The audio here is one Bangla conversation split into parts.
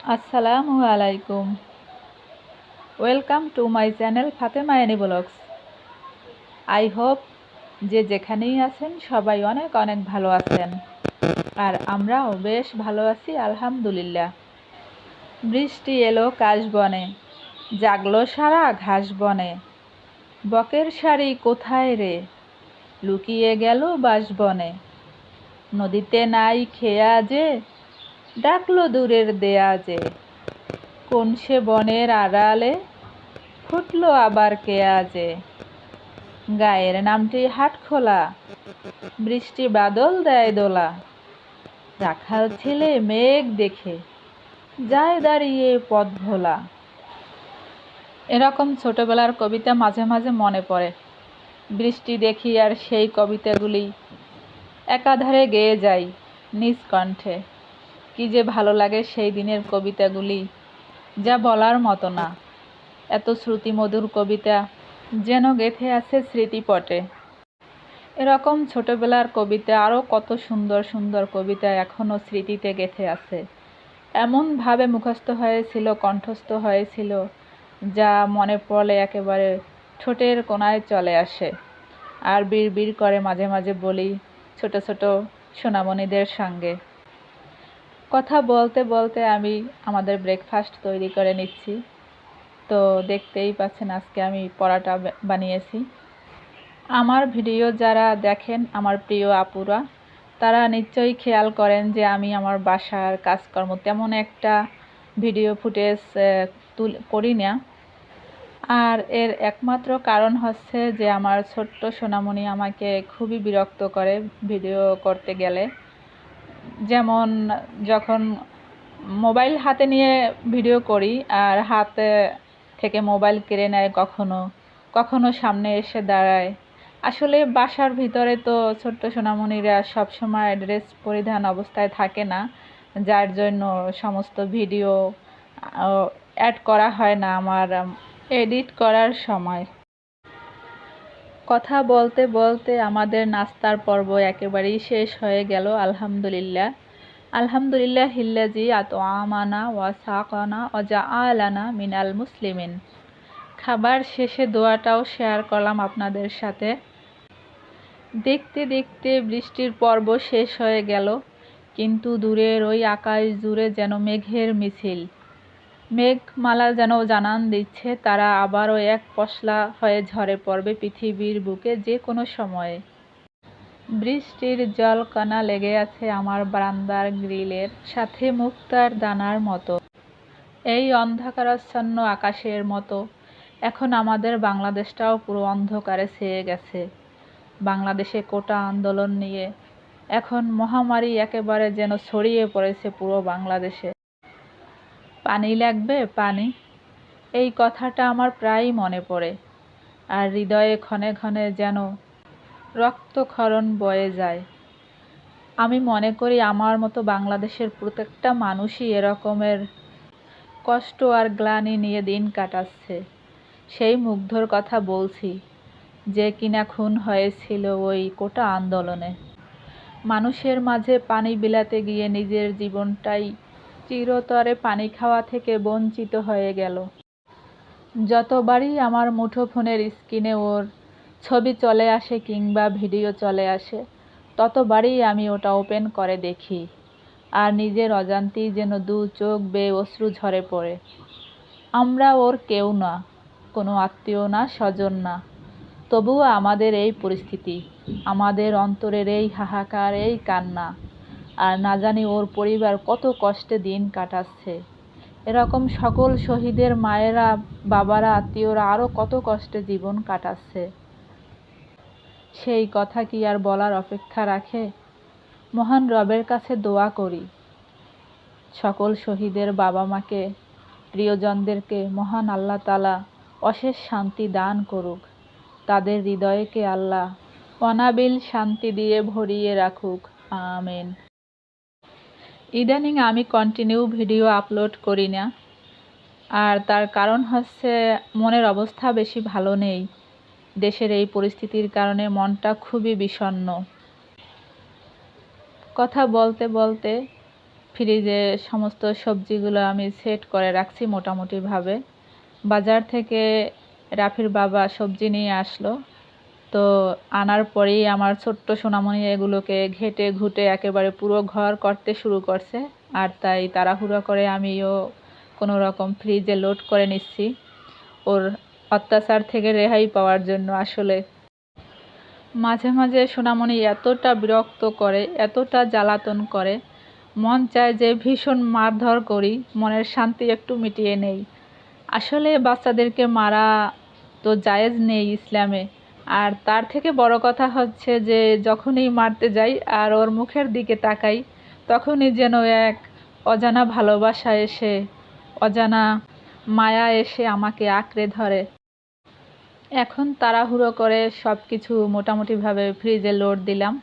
আসসালামু আলাইকুম। Welcome to my channel Fatema এনি ব্লগস। আই হোপ যে যেখানেই আছেন সবাই অনেক অনেক ভালো আছেন, আর আমরাও বেশ ভালো আছি আলহামদুলিল্লাহ। বৃষ্টি এলো কাশবনে, জাগলো সারা ঘাস বনে। বকের শাড়ি কোথায় রে, লুকিয়ে গেল বাঁশবনে। নদীতে নাই খেয়া যে, ডাকলো দূরের দেয়া যে। কোন সে বনের আড়ালে, ফুটলো আবার কেয়াজে। গায়ের নামটি হাটখোলা, বৃষ্টি বাদল দেয় দোলা। রাখাল ছেলে মেঘ দেখে, যায় দাঁড়িয়ে পথ ভোলা। এরকম ছোটবেলার কবিতা মাঝে মাঝে মনে পড়ে। বৃষ্টি দেখি আর সেই কবিতাগুলি একাধারে গেয়ে যাই নিজ কণ্ঠে। কি যে ভালো লাগে সেই দিনের কবিতাগুলি, যা বলার মতো না। এত শ্রুতিমধুর কবিতা যেন গেঁথে আছে স্মৃতিপটে। এরকম ছোটবেলার কবিতা আরও কত সুন্দর সুন্দর কবিতা এখনও স্মৃতিতে গেঁথে আছে। এমনভাবে মুখস্থ হয়েছিল, কণ্ঠস্থ হয়েছিল, যা মনে পড়লে একেবারে ঠোঁটের কোণায় চলে আসে। আর বিড় করে মাঝে মাঝে বলি ছোট ছোট সোনামণিদের সঙ্গে। কথা বলতে বলতে আমি আমাদের ব্রেকফাস্ট তৈরি করে নিচ্ছি। তো দেখতেই পাচ্ছেন আজকে আমি পরাটা বানিয়েছি। আমার ভিডিও যারা দেখেন, আমার প্রিয় আপুরা, তারা নিশ্চয়ই খেয়াল করেন যে আমি আমার বাসার কাজকর্ম তেমন একটা ভিডিও ফুটেজ করি না। আর এর একমাত্র কারণ হচ্ছে যে আমার ছোট্ট সোনামণি আমাকে খুবই বিরক্ত করে ভিডিও করতে গেলে। যেমন যখন মোবাইল হাতে নিয়ে ভিডিও করি আর হাতে থেকে মোবাইল কেড়ে নেয়, কখনো কখনো সামনে এসে দাঁড়ায়। আসলে বাসার ভিতরে তো ছোট্ট সোনামণিরা সবসময় ড্রেস পরিধান অবস্থায় থাকে না, যার জন্য সমস্ত ভিডিও অ্যাড করা হয় না আমার এডিট করার সময়। কথা বলতে বলতে আমাদের নাস্তার পর্ব একেবারেই শেষ হয়ে গেল আলহামদুলিল্লাহ। আলহামদুলিল্লাহ হিল্লাজি আতআমানা ওয়া সাকানা ওয়া জাআলানা মিনাল মুসলিমিন। খাবার শেষে দোয়াটাও শেয়ার করলাম আপনাদের সাথে। দেখতে দেখতে বৃষ্টির পর্ব শেষ হয়ে গেল, কিন্তু দূরের ওই আকাশ জুড়ে যেন মেঘের মিছিল। মেঘমালা যেন জানান দিচ্ছে তারা আবারও এক পশলা হয়ে ঝরে পড়বে পৃথিবীর বুকে যে কোনো সময়ে। বৃষ্টির জলকণা লেগে আছে আমার বারান্দার গ্রিলের সাথে মুক্তার দানার মতো। এই অন্ধকারাচ্ছন্ন আকাশের মতো এখন আমাদের বাংলাদেশটাও পুরো অন্ধকারে ছেয়ে গেছে। বাংলাদেশে কোটা আন্দোলন নিয়ে এখন মহামারী একেবারে যেন ছড়িয়ে পড়েছে পুরো বাংলাদেশে। পানি লাগবে, পানি, এই কথাটা আমার প্রায়ই মনে পড়ে, আর হৃদয়ে ক্ষণে ক্ষণে যেন রক্তক্ষরণ বয়ে যায়। আমি মনে করি আমার মতো বাংলাদেশের প্রত্যেকটা মানুষই এরকমের কষ্ট আর গ্লানি নিয়ে দিন কাটাচ্ছে। সেই মুগ্ধর কথা বলছি, যে কিনা খুন হয়েছিল ওই কোটা আন্দোলনে। মানুষের মাঝে পানি বিলাতে গিয়ে নিজের জীবনটাই চিরতরে পানি খাওয়া থেকে বঞ্চিত হয়ে গেল। যতবারই আমার মুঠোফোনের স্ক্রিনে ওর ছবি চলে আসে কিংবা ভিডিও চলে আসে, ততবারই আমি ওটা ওপেন করে দেখি, আর নিজের অজান্তেই যেন দু চোখ বেয়ে অশ্রু ঝরে পড়ে। আমরা ওর কেউ না, কোনো আত্মীয় না, স্বজন না, তবুও আমাদের এই পরিস্থিতি, আমাদের অন্তরের এই হাহাকার, এই কান্না। আর না জানি ওর পরিবার কত কষ্টে দিন কাটাচ্ছে। এরকম সকল শহীদের মায়েরা, বাবারা, আত্মীয়রা আরও কত কষ্টে জীবন কাটাচ্ছে। সেই কথা কি আর বলার অপেক্ষা রাখে? মহান রবের কাছে দোয়া করি সকল শহীদের বাবা মাকে, প্রিয়জনদেরকে মহান আল্লাহ তাআলা অশেষ শান্তি দান করুক। তাদের হৃদয়কে আল্লাহ অনাবিল শান্তি দিয়ে ভরিয়ে রাখুক, আমিন। ইদানিং আমি কন্টিনিউ ভিডিও আপলোড করি না, আর তার কারণ হচ্ছে মনের অবস্থা বেশি ভালো নেই। দেশের এই পরিস্থিতির কারণে মনটা খুবই বিষণ্ণ। কথা বলতে বলতে ফ্রিজে সমস্ত সবজিগুলো আমি সেট করে রাখছি মোটামুটিভাবে। বাজার থেকে রাফির বাবা সবজি নিয়ে আসলো, তো আনার পরেই আমার ছোট্ট সোনামণি এগুলোকে ঘেটে ঘুটে একেবারে পুরো ঘর করতে শুরু করছে। আর তাই তাড়াহুড়ো করে আমিও কোনো রকম ফ্রিজে লোড করে নিচ্ছি ওর অত্যাচার থেকে রেহাই পাওয়ার জন্য। আসলে মাঝে মাঝে সোনামণি এতটা বিরক্ত করে, এতটা জ্বালাতন করে, মন চায় যে ভীষণ মারধর করি, মনের শান্তি একটু মিটিয়ে নেই। আসলে বাচ্চাদেরকে মারা তো জায়েজ নেই ইসলামে। আর তার থেকে বড় কথা হচ্ছে যে যখনই মারতে যাই আর ওর মুখের দিকে তাকাই, তখনই যেন এক অজানা ভালোবাসা এসে, অজানা মায়া এসে আমাকে আঁকড়ে ধরে। এখন তাড়াহুড়ো করে সব কিছু মোটামুটিভাবে ফ্রিজে লোড দিলাম।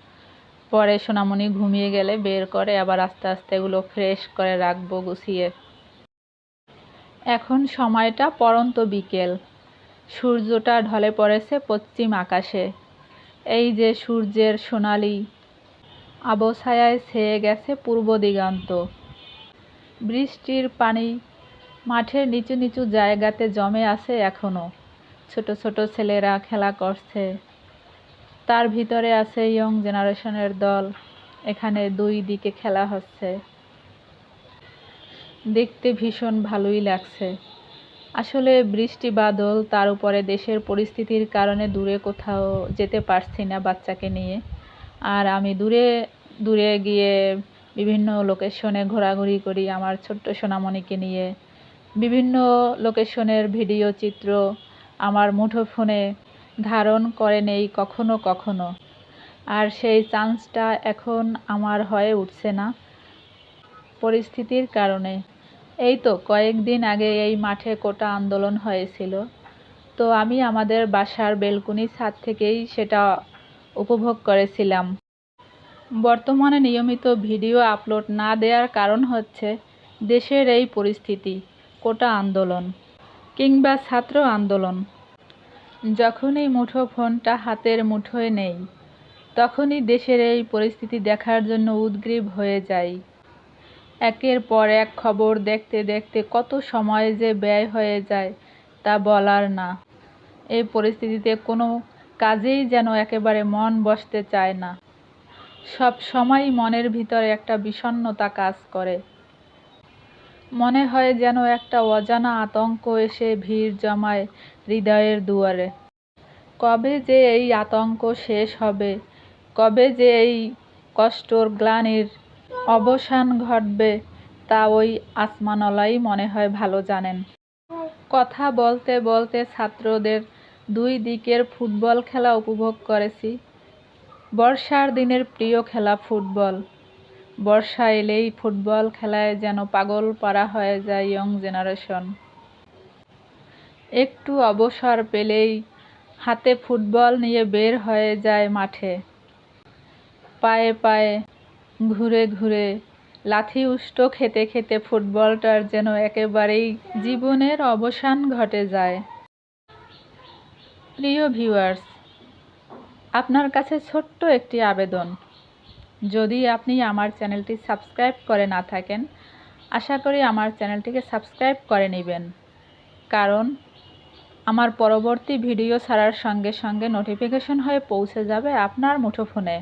পরে সোনামণি ঘুমিয়ে গেলে বের করে আবার আস্তে আস্তে এগুলো ফ্রেশ করে রাখবো গুছিয়ে। এখন সময়টা পড়ন্ত বিকেল, সূর্যটা ঢলে পড়েছে পশ্চিম আকাশে। এই যে সূর্যের সোনালি আবছায়ায় ছেয়ে গেছে পূর্ব দিগন্ত। বৃষ্টির পানি মাঠের নিচু নিচু জায়গাতে জমে আছে এখনো। ছোট ছোট ছেলেরা খেলা করছে, তার ভিতরে আছে ইয়ং জেনারেশনের দল। এখানে দুই দিকে খেলা হচ্ছে, দেখতে ভীষণ ভালোই লাগছে। আসলে বৃষ্টি বাদল, তার উপরে দেশের পরিস্থিতির কারণে দূরে কোথাও যেতে পারছি না বাচ্চাকে নিয়ে। আর আমি দূরে দূরে গিয়ে বিভিন্ন লোকেশনে ঘোরাঘুরি করি আমার ছোট্ট সোনামণিকে নিয়ে। বিভিন্ন লোকেশনের ভিডিও চিত্র আমার মুঠোফোনে ধারণ করে নেই কখনো কখনো। আর সেই চান্সটা এখন আমার হয়ে উঠছে না পরিস্থিতির কারণে। এই তো কয়েকদিন আগে এই মাঠে কোটা আন্দোলন হয়েছিল, তো আমি আমাদের বাসার বেলকুনি ছাদ থেকেই সেটা উপভোগ করেছিলাম। বর্তমানে নিয়মিত ভিডিও আপলোড না দেওয়ার কারণ হচ্ছে দেশের এই পরিস্থিতি। কোটা আন্দোলন কিংবা ছাত্র আন্দোলন, যখনই মুঠোফোনটা হাতের মুঠোয় নেই, তখনই দেশের এই পরিস্থিতি দেখার জন্য উদগ্রীব হয়ে যাই। একের পর এক খবর দেখতে দেখতে কত সময় যে ব্যয় হয়ে যায় তা বলার না। এই পরিস্থিতিতে কোনো কাজেই যেন একেবারে মন বসতে চায় না। সব সময়ই মনের ভিতরে একটা বিষণ্ণতা কাজ করে। মনে হয় যেন একটা অজানা আতঙ্ক এসে ভিড় জমায় হৃদয়ের দুয়ারে। কবে যে এই আতঙ্ক শেষ হবে, কবে যে এই কষ্টর গ্লানির অবসান ঘটবে, তা ওই আসমানওয়ালাই মনে হয় ভালো জানেন। কথা বলতে বলতে ছাত্রদের দুই দিকের ফুটবল খেলা উপভোগ করেছি। বর্ষার দিনের প্রিয় খেলা ফুটবল। বর্ষা এলেই ফুটবল খেলায় যেন পাগল পারা হয়ে যায় ইয়ং জেনারেশন। একটু অবসর পেলেই হাতে ফুটবল নিয়ে বের হয়ে যায় মাঠে। পায়ে পায়ে ঘুরে ঘুরে লাথি উষ্ট খেতে খেতে ফুটবলটার যেন একেবারেই জীবনের অবসান ঘটে যায়। প্রিয় ভিউয়ার্স, আপনার কাছে ছোট্ট একটি আবেদন। যদি আপনি আমার চ্যানেলটি সাবস্ক্রাইব করে না থাকেন, আশা করি আমার চ্যানেলটিকে সাবস্ক্রাইব করে নেবেন, কারণ আমার পরবর্তী ভিডিও ছাড়ার সঙ্গে সঙ্গে নোটিফিকেশন হয়ে পৌঁছে যাবে আপনার মুঠোফোনে।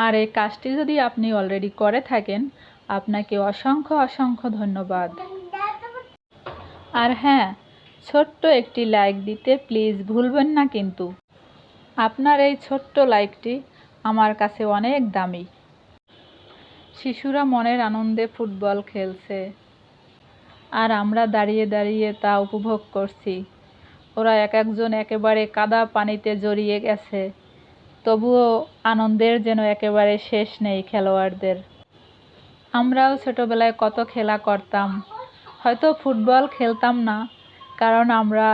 আর এই কাজটি যদি আপনি অলরেডি করে থাকেন, আপনাকে অসংখ্য অসংখ্য ধন্যবাদ। আর হ্যাঁ, ছোট্ট একটি লাইক দিতে প্লিজ ভুলবেন না কিন্তু। আপনার এই ছোট্ট লাইকটি আমার কাছে অনেক দামি। শিশুরা মনের আনন্দে ফুটবল খেলছে, আর আমরা দাঁড়িয়ে দাঁড়িয়ে তা উপভোগ করছি। ওরা এক একজন একেবারে কাদা পানিতে জড়িয়ে গেছে, তবুও আনন্দের যেন একেবারে শেষ নেই খেলোয়াড়দের। আমরাও ছোটবেলায় কত খেলা করতাম, হয়তো ফুটবল খেলতাম না, কারণ আমরা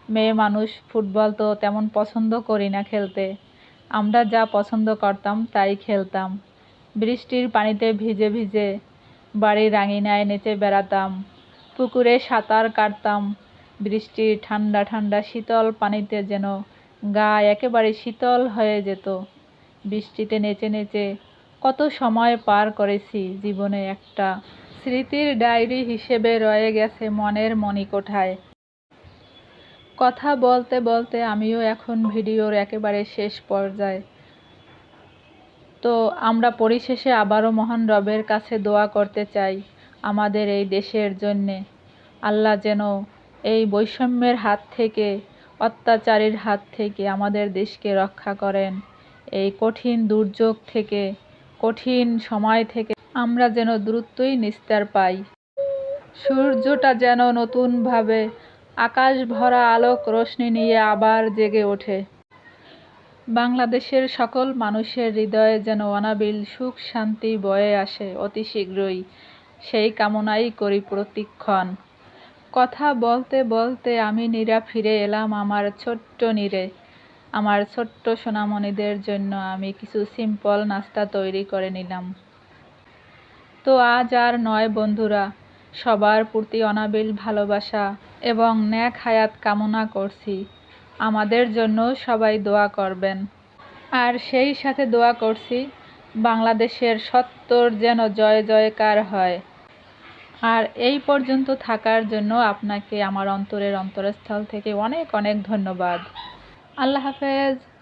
মেয়ে মানুষ, ফুটবল তো তেমন পছন্দ করি না খেলতে। আমরা যা পছন্দ করতাম তাই খেলতাম। বৃষ্টির পানিতে ভিজে ভিজে বাড়ির আঙিনায় নেচে বেড়াতাম, পুকুরে সাঁতার কাটতাম। বৃষ্টির ঠান্ডা ঠান্ডা শীতল পানিতে যেন গা একেবারে শীতল হয়ে যেত। বৃষ্টিতে নেচে নেচে কত সময় পার করেছি, জীবনে একটা স্মৃতির ডায়েরি হিসেবে রয়ে গেছে মনের মণিকোঠায়। কথা বলতে বলতে আমিও এখন ভিডিওর একেবারে শেষ পর্যায়ে। তো আমরা পরিশেষে আবারও মহান রবের কাছে দোয়া করতে চাই আমাদের এই দেশের জন্যে। আল্লাহ যেন এই বৈষম্যের হাত থেকে, অত্যাচারীর হাত থেকে আমাদের দেশকে রক্ষা করেন। এই কঠিন দুর্যোগ থেকে, কঠিন সময় থেকে আমরা যেন দ্রুতই নিস্তার পাই। সূর্যটা যেন নতুনভাবে আকাশ ভরা আলোক রোশনি নিয়ে আবার জেগে ওঠে। বাংলাদেশের সকল মানুষের হৃদয়ে যেন অনাবিল সুখ শান্তি বয়ে আসে অতি শীঘ্রই, সেই কামনাই করি প্রতিক্ষণ। কথা বলতে বলতে আমি নীরা ফিরে এলাম আমার ছোট্ট নীরে। আমার ছোট্ট সোনামণিদের জন্য আমি কিছু সিম্পল নাস্তা তৈরি করে নিলাম। তো আজ আর নয় বন্ধুরা, সবার প্রতি অনাবিল ভালোবাসা এবং নেক হায়াত কামনা করছি। আমাদের জন্য সবাই দোয়া করবেন। আর সেই সাথে দোয়া করছি বাংলাদেশের সত্তর যেন জয় জয়কার হয়। আর এই পর্যন্ত থাকার জন্য আপনাকে আমার অন্তরের অন্তরস্থল থেকে অনেক অনেক ধন্যবাদ। আল্লাহ হাফেজ।